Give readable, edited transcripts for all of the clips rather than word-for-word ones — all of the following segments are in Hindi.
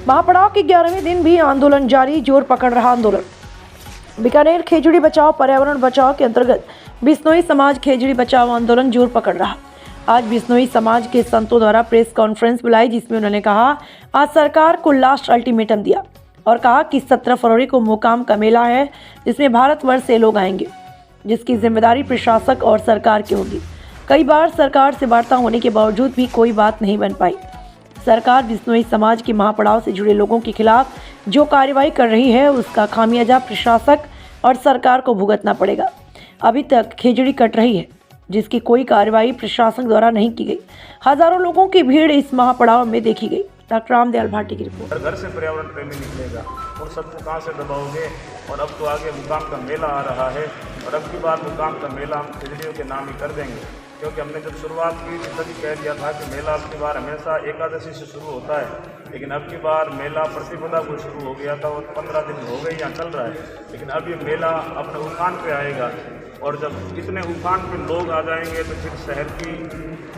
महापड़ाव के 11वें दिन भी आंदोलन जारी, जोर पकड़ रहा आंदोलन। बीकानेर खेजड़ी बचाओ पर्यावरण बचाओ के अंतर्गत बिश्नोई समाज खेजड़ी बचाओ आंदोलन जोर पकड़ रहा। आज बिश्नोई समाज के संतों द्वारा प्रेस कॉन्फ्रेंस बुलाई, जिसमें उन्होंने कहा आज सरकार को लास्ट अल्टीमेटम दिया और कहा कि 17 फरवरी को मुकाम का मेला है, जिसमें भारतवर्ष से लोग आएंगे, जिसकी जिम्मेदारी प्रशासक और सरकार की होगी। कई बार सरकार से वार्ता होने के बावजूद भी कोई बात नहीं बन पाई। सरकार बिश्नोई समाज के महापड़ाव से जुड़े लोगों के खिलाफ जो कार्रवाई कर रही है, उसका खामियाजा प्रशासक और सरकार को भुगतना पड़ेगा। अभी तक खेजड़ी कट रही है, जिसकी कोई कार्रवाई प्रशासन द्वारा नहीं की गई। हजारों लोगों की भीड़ इस महापड़ाव में देखी गई। डॉक्टर रामदयाल भाटी की रिपोर्ट। घर से पर्यावरण प्रेमी निकलेगा, उन सबको कहाँ से दबाओगे? और अब तो आगे मुकाम का मेला आ रहा है और अब की बार मुकाम का मेला हम खिजड़ियों के नाम ही कर देंगे, क्योंकि हमने जब शुरुआत की तभी कह दिया था कि मेला अब की बार हमेशा एकादशी से शुरू होता है, लेकिन अब की बार मेला प्रतिपदा को शुरू हो गया था और 15 दिन हो गए या चल रहा है, लेकिन अब ये मेला अपने उफान पे आएगा। और जब इतने उफान पे लोग आ जाएंगे तो फिर शहर की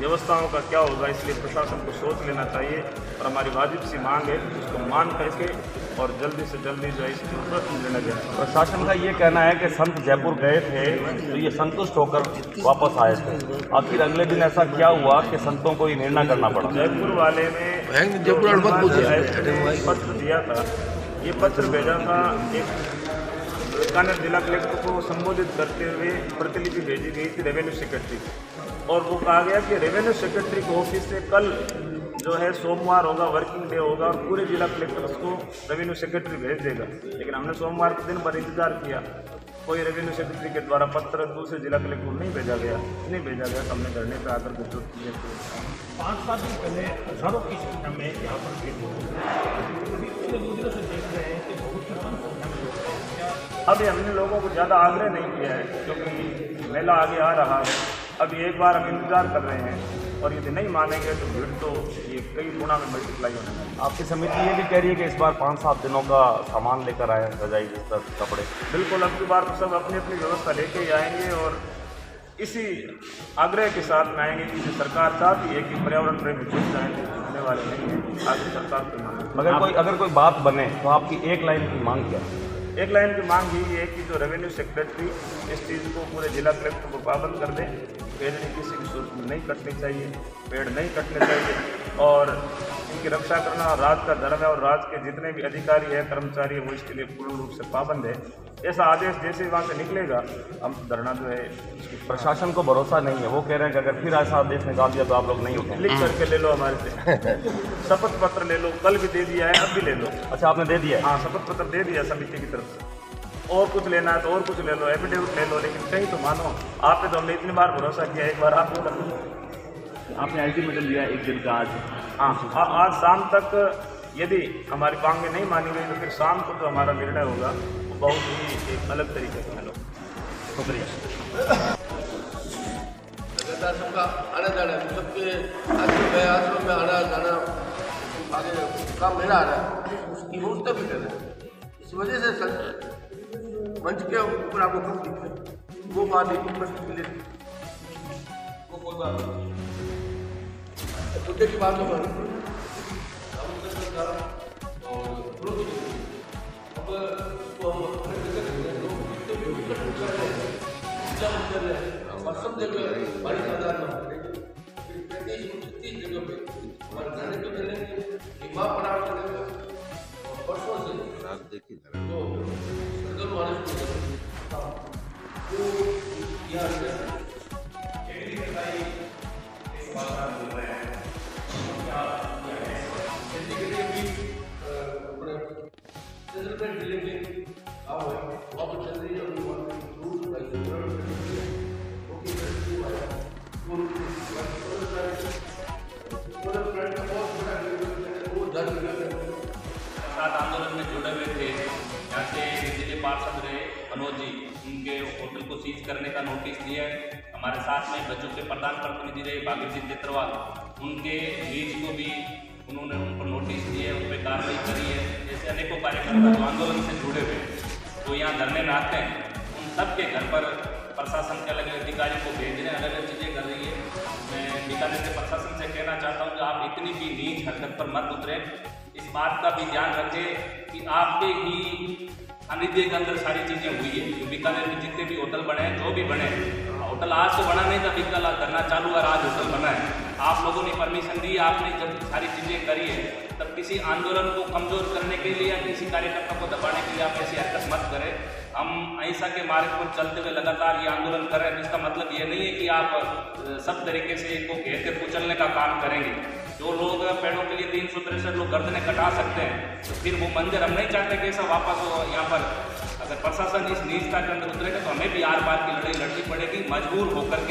व्यवस्थाओं का क्या होगा? इसलिए प्रशासन को सोच लेना चाहिए और हमारी वाजिब सी मांग है उसको मान करके और जल्दी से जल्दी जो है इसकी तुरंत लेना चाहिए। प्रशासन का ये कहना है कि संत जयपुर गए थे तो ये संतुष्ट होकर वापस आए थे। आखिर अगले दिन ऐसा क्या हुआ कि संतों को ये निर्णय करना पड़ा? जयपुर वाले ने पत्र दिया था, ये पत्र भेजा था एक बीकानेर जिला कलेक्टर को संबोधित करते हुए प्रतिलिपि भेजी गई थी रेवेन्यू सेक्रेटरी को, और वो कहा गया कि रेवेन्यू सेक्रेटरी को ऑफिस से कल जो है सोमवार होगा, वर्किंग डे होगा और पूरे जिला कलेक्टर उसको रेवेन्यू सेक्रेटरी भेज देगा। लेकिन हमने सोमवार के दिन भर इंतजार किया, कोई रेवेन्यू सेक्रेटरी के द्वारा पत्र दूसरे जिला कलेक्टर को नहीं भेजा गया। हमने धरने पर आकर के विरोध किया। 5-7 दिन पहले हजारों की संख्या में यहाँ पर भीड़ हो रही है। पिछले 2 दिनों से देख रहे हैं कि बहुत ही कम संख्या में लोग हैं। अभी हमने लोगों को ज़्यादा आग्रह नहीं किया है, क्योंकि मेला आगे आ रहा है। अभी एक बार हम इंतजार कर रहे हैं और यदि नहीं मानेंगे तो भीड़ तो ये कई गुना में मल्टीप्लाई होने वाली है। आपकी समिति ये भी कह रही है कि इस बार 5-7 दिनों का सामान लेकर आए, रजाई बिस्तर कपड़े। बिल्कुल, अब की बार तो सब अपनी अपनी व्यवस्था लेके ही आएंगे और इसी आग्रह के साथ में आएंगे कि सरकार चाहती है कि पर्यावरण प्रेमी जुट जाएँ, जुटने वाले नहीं हैं। आगे सरकार को मांगे, अगर कोई बात बने तो आपकी एक लाइन की मांग क्या है? एक लाइन की मांग यही है कि जो रेवेन्यू सेक्रेटरी इस चीज़ को पूरे जिला कलेक्टर को पाबंद कर दे। पेड़ किसी की सूरत में नहीं कटनी चाहिए, पेड़ नहीं कटने चाहिए और इनकी रक्षा करना राज्य का धर्म है और राज्य के जितने भी अधिकारी हैं, कर्मचारी हैं, वो इसके लिए पूर्ण रूप से पाबंद है। ऐसा आदेश जैसे वहाँ से निकलेगा हम धरना जो है। प्रशासन को भरोसा नहीं है, वो कह रहे हैं कि अगर फिर ऐसा आदेश निकाल दिया तो आप लोग नहीं उठेंगे। लिख करके ले लो हमारे से शपथ पत्र ले लो, कल भी दे दिया है, अब भी ले लो। अच्छा, आपने दे दिया? हाँ, शपथ पत्र दे दिया समिति की तरफ से। और कुछ लेना है तो और कुछ ले लो, एफिडेविट ले लो, लेकिन कहीं तो मानो। आप पे तो हमने इतनी बार भरोसा किया, एक बार आप आपने अल्टीमेटम दिया एक दिन का आज। हाँ, आज शाम तक यदि हमारी मांगें नहीं मानी गई तो फिर शाम को जो हमारा निर्णय होगा वो बहुत ही एक अलग तरीके से मिलो। शुक्रिया। सबका आना जाना सबके आश्रम में आना जाना आगे काम मेरा आ रहा है, उसकी व्यवस्था भी कर रहे हैं। इस वजह से मंच के ऊपर आपको कम दिख रहा है, वो बात एक मुश्किल है, वो कोई बात नहीं मुद्दे की बात नहीं। और सब जगह बड़ी तादाद में 35-36 जगह पे हमारे धरने तो चलेंगे, माँ पड़ा परसों से तो सदर वाले आंदोलन में जुड़े हुए थे। यहाँ से जिले पार्षद रहे मनोज जी, उनके होटल को सीज करने का नोटिस दिया है। हमारे साथ में बच्चों के प्रधान प्रतिनिधि रहे भागीर सिंह नेत्रवाल, उनके लीज को भी उन्होंने उनको नोटिस दिए है, उन पर कार्रवाई करी है। जैसे अनेकों कार्यकर्ता जो आंदोलन से जुड़े हुए तो यहाँ धरने में आते हैं, उन सब के घर पर प्रशासन के अलग अलग अधिकारियों को भेज रहे हैं, अलग अलग चीज़ें कर रही है। मैं बीकानेर के प्रशासन से कहना चाहता हूँ कि आप इतनी भी नीच हरकत पर मत उतरें। इस बात का भी ध्यान रखें कि आपके ही अनिद्य के अंदर सारी चीज़ें हुई है। जो बीकानेर में जितने भी होटल बने हैं, जो भी बने हैं, होटल आज तो बना नहीं था, बीकल धरना चालू और आज होटल बना है। आप लोगों ने परमिशन दी, आपने जब सारी चीज़ें करी है, तब किसी आंदोलन को कमज़ोर करने के लिए या किसी कार्यकर्ता को दबाने के लिए आप ऐसी हरकत मत करें। हम अहिंसा के मार्ग पर चलते हुए लगातार ये आंदोलन कर रहे हैं, जिसका मतलब ये नहीं है कि आप सब तरीके से इनको घेर कर कुचलने का काम करेंगे। जो लोग पेड़ों के लिए 363 लोग गर्दनें कटा सकते हैं, तो फिर वो मंदिर हम नहीं चाहते कि ऐसा वापस हो। यहाँ पर अगर प्रशासन इस नीचता के अंदर उतरेगा तो हमें भी आर पार की लड़ाई लड़नी पड़ेगी, मजबूर होकर के।